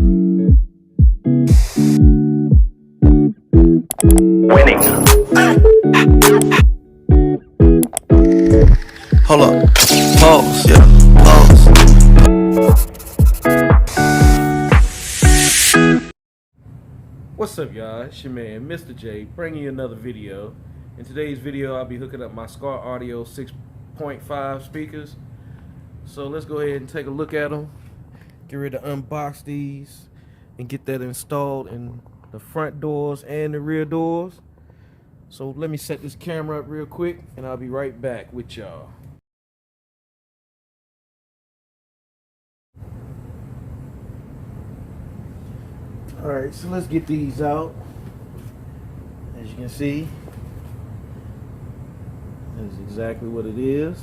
Winning. Hold up. Pause. Yeah. Pause. What's up, y'all? It's your man, Mr. J, bringing you another video. In today's video, I'll be hooking up my Scar Audio 6.5 speakers. So let's go ahead and take a look at them. Get ready to unbox these and get that installed in the front doors and the rear doors. So let me set this camera up real quick and I'll be right back with y'all. Alright, so let's get these out. As you can see, that's exactly what it is.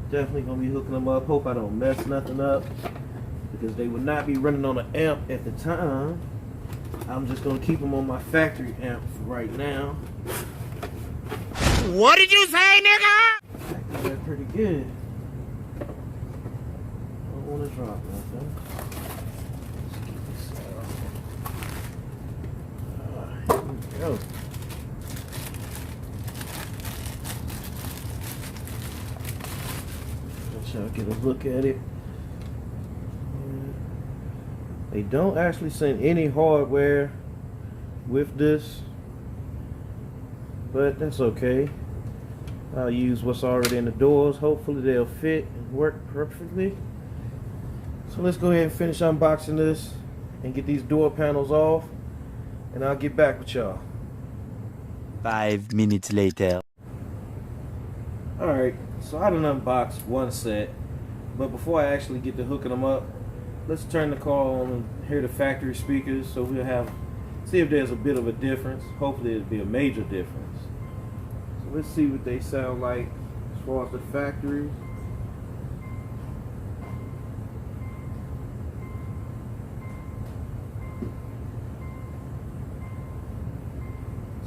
Definitely gonna be hooking them up. Hope I don't mess nothing up, because they would not be running on an amp at the time. I'm just gonna keep them on my factory amp for right now. What did you say, nigga? Actually, that's pretty good. Don't want to drop nothing. Let's get this out. Here we go. Let y'all get a look at it. They don't actually send any hardware with this, but that's okay. I'll use what's already in the doors. Hopefully they'll fit and work perfectly. So let's go ahead and finish unboxing this and get these door panels off, and I'll get back with y'all. 5 minutes later. Alright, so I done unboxed one set, but before I actually get to hooking them up, let's turn the car on and hear the factory speakers, so we'll see if there's a bit of a difference. Hopefully it'll be a major difference. So let's see what they sound like as far as the factory.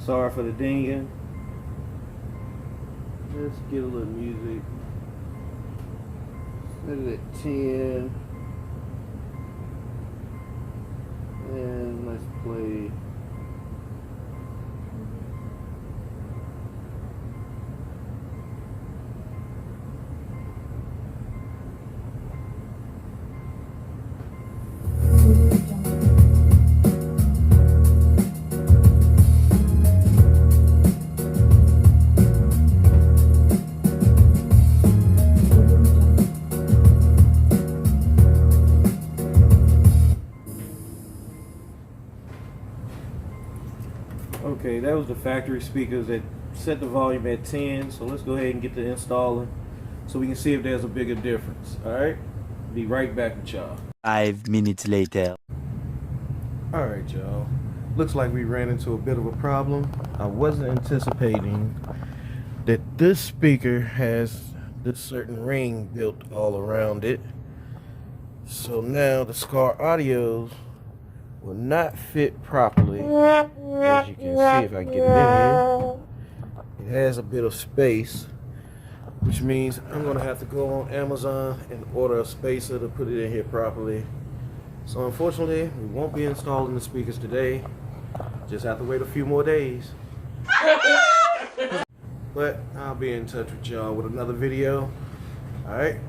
Sorry for the dinging. Let's get a little music. Set it at 10. And let's play. Okay, that was the factory speakers that set the volume at 10. So let's go ahead and get to installing so we can see if there's a bigger difference. Alright? Be right back with y'all. 5 minutes later. Alright, y'all. Looks like we ran into a bit of a problem. I wasn't anticipating that this speaker has this certain ring built all around it. So now the Scar Audios will not fit properly. As you can see, if I get it in here, it has a bit of space, which means I'm gonna have to go on Amazon and order a spacer to put it in here properly. So unfortunately, we won't be installing the speakers today. Just have to wait a few more days. But I'll be in touch with y'all with another video. Alright?